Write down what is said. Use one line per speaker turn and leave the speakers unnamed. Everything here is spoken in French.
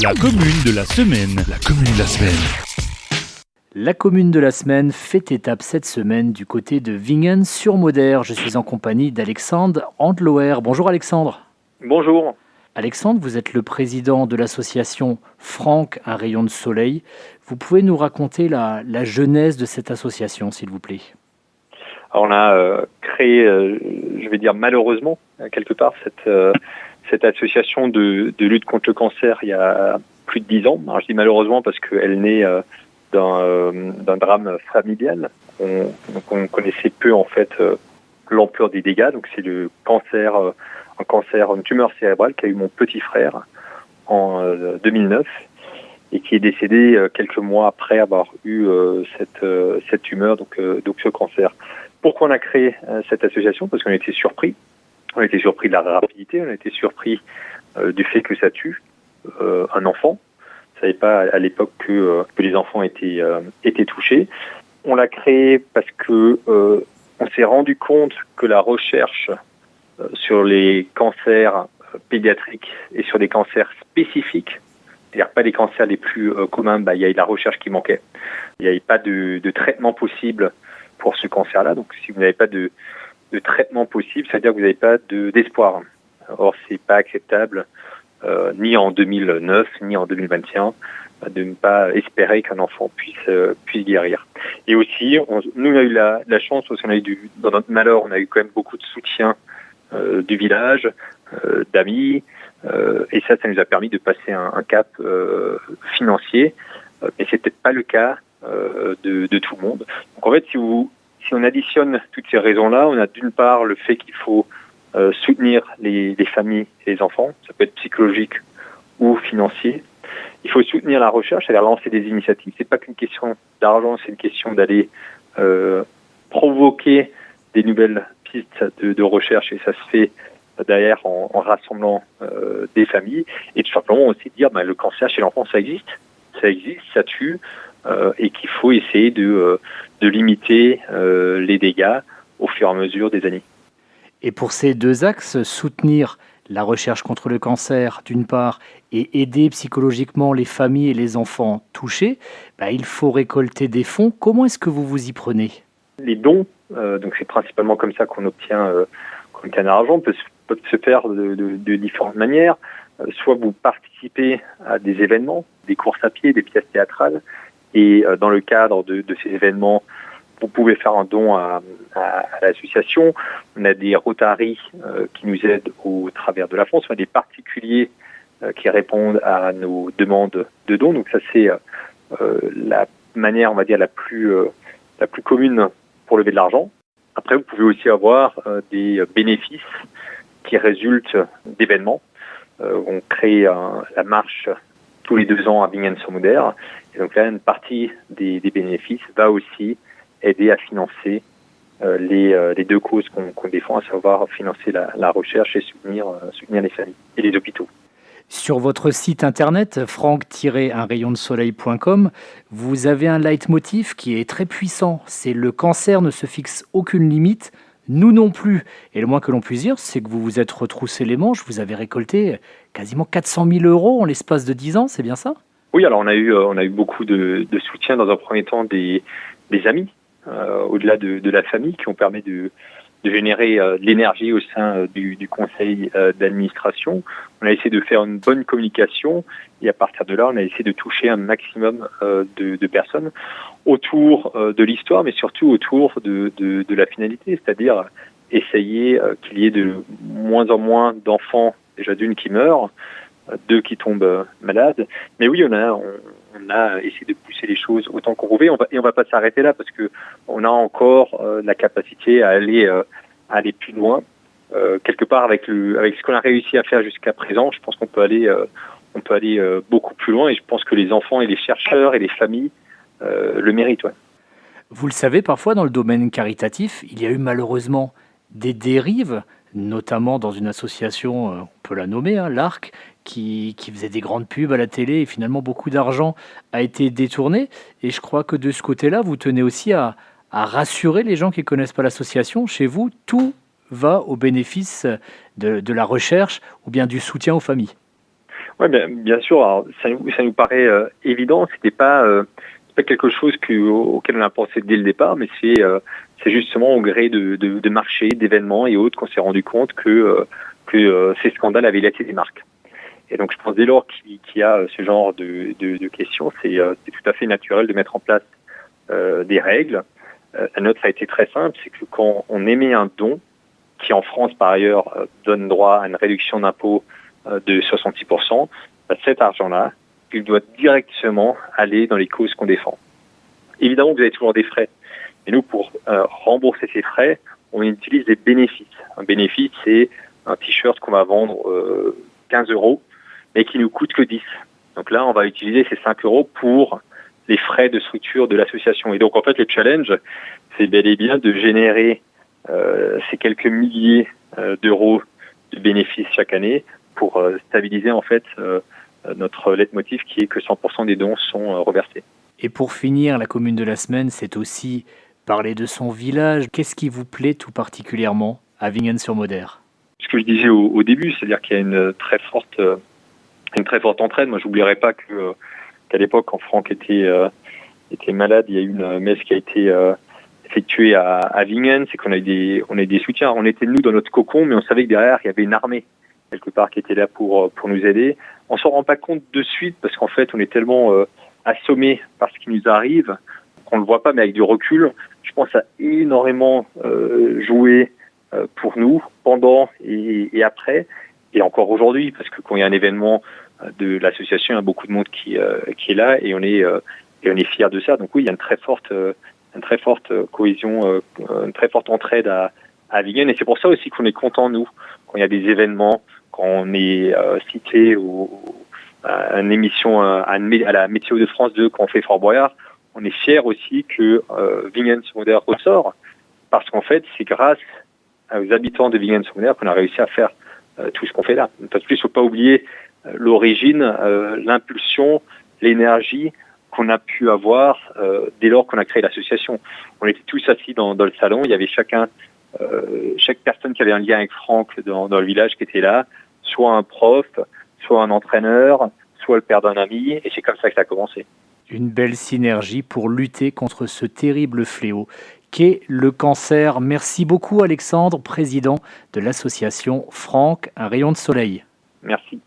La commune de la semaine. La commune de la semaine.
La commune de la semaine fait étape cette semaine du côté de Vingen-sur-Moder. Je suis en compagnie d'Alexandre Andloer. Bonjour Alexandre.
Bonjour.
Alexandre, vous êtes le président de l'association Franck, un rayon de soleil. Vous pouvez nous raconter la genèse de cette association, s'il vous plaît?
Alors on a créé, je vais dire malheureusement, quelque part, cette association de lutte contre le cancer il y a plus de 10 ans. Alors je dis malheureusement parce qu'elle naît d'un drame familial. On connaissait peu en fait l'ampleur des dégâts. Donc c'est le cancer, une tumeur cérébrale qu'a eu mon petit frère en 2009 et qui est décédé quelques mois après avoir eu cette tumeur, donc ce cancer. Pourquoi on a créé cette association? Parce qu'on était surpris. On était surpris de la rapidité, on était surpris du fait que ça tue un enfant. On ne savait pas à l'époque que les enfants étaient touchés. On l'a créé parce que on s'est rendu compte que la recherche sur les cancers pédiatriques et sur des cancers spécifiques, c'est-à-dire pas les cancers les plus communs, il y a eu la recherche qui manquait. Il n'y avait pas de traitement possible pour ce cancer-là. Donc si vous n'avez pas de traitement possible, ça veut dire que vous n'avez pas d'espoir. Or, c'est pas acceptable, ni en 2009, ni en 2021, de ne pas espérer qu'un enfant puisse guérir. Et aussi, nous, on a eu la chance, parce qu'on a eu dans notre malheur, on a eu quand même beaucoup de soutien du village, d'amis, et ça nous a permis de passer un cap financier, mais c'était pas le cas de tout le monde. Donc en fait, si on additionne toutes ces raisons-là, on a d'une part le fait qu'il faut soutenir les familles et les enfants, ça peut être psychologique ou financier. Il faut soutenir la recherche, c'est-à-dire lancer des initiatives. C'est pas qu'une question d'argent, c'est une question d'aller provoquer des nouvelles pistes de recherche, et ça se fait derrière en rassemblant des familles, et tout simplement aussi dire le cancer chez l'enfant, ça existe, ça tue, et qu'il faut essayer de limiter les dégâts au fur et à mesure des années.
Et pour ces deux axes, soutenir la recherche contre le cancer d'une part et aider psychologiquement les familles et les enfants touchés, il faut récolter des fonds. Comment est-ce que vous vous y prenez?
Les dons, donc c'est principalement comme ça qu'on obtient de l'argent, peuvent se faire de différentes manières. Soit vous participez à des événements, des courses à pied, des pièces théâtrales, et dans le cadre de ces événements, vous pouvez faire un don à l'association. On a des Rotary qui nous aident au travers de la France. On a des particuliers qui répondent à nos demandes de dons. Donc ça, c'est la manière, on va dire, la plus commune pour lever de l'argent. Après, vous pouvez aussi avoir des bénéfices qui résultent d'événements. On crée la marche tous les 2 ans à Vingen-sur-Moder. Et donc là, une partie des bénéfices va aussi aider à financer les deux causes qu'on défend, à savoir financer la recherche et soutenir les familles et les hôpitaux.
Sur votre site internet, franck-unrayondesoleil.com, vous avez un leitmotiv qui est très puissant. C'est le cancer ne se fixe aucune limite, nous non plus. Et le moins que l'on puisse dire, c'est que vous vous êtes retroussé les manches, vous avez récolté quasiment 400 000 € en l'espace de 10 ans, c'est bien ça?
Oui, alors on a eu beaucoup de soutien dans un premier temps des amis, au-delà de la famille, qui ont permis de générer de l'énergie au sein du conseil d'administration. On a essayé de faire une bonne communication, et à partir de là, on a essayé de toucher un maximum de personnes autour de l'histoire, mais surtout autour de la finalité, c'est-à-dire essayer qu'il y ait de moins en moins d'enfants, déjà d'une, qui meurent, 2 qui tombent malades. Mais oui, on a essayé de pousser les choses autant qu'on pouvait. On va pas s'arrêter là, parce que on a encore la capacité à aller plus loin. Quelque part, avec ce qu'on a réussi à faire jusqu'à présent, je pense qu'on peut aller beaucoup plus loin, et je pense que les enfants et les chercheurs et les familles le méritent. Ouais.
Vous le savez, parfois dans le domaine caritatif, il y a eu malheureusement des dérives, notamment dans une association, on peut la nommer, l'ARC, qui faisait des grandes pubs à la télé, et finalement beaucoup d'argent a été détourné. Et je crois que de ce côté-là, vous tenez aussi à rassurer les gens qui ne connaissent pas l'association. Chez vous, tout va au bénéfice de la recherche ou bien du soutien aux familles.
Ouais, bien sûr. Alors, ça nous paraît évident. C'est pas quelque chose auquel on a pensé dès le départ, mais c'est justement au gré de marchés, d'événements et autres qu'on s'est rendu compte que ces scandales avaient laissé des marques. Et donc, je pense dès lors qu'il y a ce genre de questions, c'est tout à fait naturel de mettre en place des règles. La nôtre a été très simple, c'est que quand on émet un don, qui en France par ailleurs donne droit à une réduction d'impôt de 66%, cet argent-là, il doit directement aller dans les causes qu'on défend. Évidemment, vous avez toujours des frais. Et nous, pour rembourser ces frais, on utilise des bénéfices. Un bénéfice, c'est un t-shirt qu'on va vendre 15 euros, mais qui nous coûte que 10. Donc là, on va utiliser ces 5 euros pour les frais de structure de l'association. Et donc, en fait, le challenge, c'est bel et bien de générer ces quelques milliers d'euros de bénéfices chaque année pour stabiliser, en fait, notre leitmotiv qui est que 100% des dons sont reversés.
Et pour finir, la commune de la semaine, c'est aussi parler de son village. Qu'est-ce qui vous plaît tout particulièrement à Vingens-sur-Moder?
Ce que je disais au début, c'est-à-dire qu'il y a une très forte entraide. Moi, j'oublierai pas qu'à l'époque, quand Franck était malade, il y a eu une messe qui a été effectuée à Vingens, et qu'on a eu des soutiens. On était nous dans notre cocon, mais on savait que derrière, il y avait une armée quelque part qui était là pour nous aider. On s'en rend pas compte de suite parce qu'en fait, on est tellement assommé par ce qui nous arrive qu'on le voit pas, mais avec du recul, je pense à énormément joué pour nous pendant et après, et encore aujourd'hui, parce que quand il y a un événement de l'association, il y a beaucoup de monde qui est là et on est fiers de ça. Donc oui, il y a une très forte cohésion, une très forte entraide à Vingens, et c'est pour ça aussi qu'on est content, nous, quand il y a des événements, quand on est cité à une émission à la Météo de France 2, quand on fait Fort Boyard, on est fiers aussi que Vingens-sur-Moder ressort, parce qu'en fait, c'est grâce aux habitants de Vingens-sur-Moder qu'on a réussi à faire tout ce qu'on fait là. Parce qu'il ne faut pas oublier l'origine, l'impulsion, l'énergie qu'on a pu avoir dès lors qu'on a créé l'association. On était tous assis dans le salon, il y avait chaque personne qui avait un lien avec Franck dans le village qui était là, soit un prof, soit un entraîneur, soit le père d'un ami, et c'est comme ça que ça a commencé.
Une belle synergie pour lutter contre ce terrible fléau qu'est le cancer. Merci beaucoup Alexandre, président de l'association Franck, un rayon de soleil.
Merci.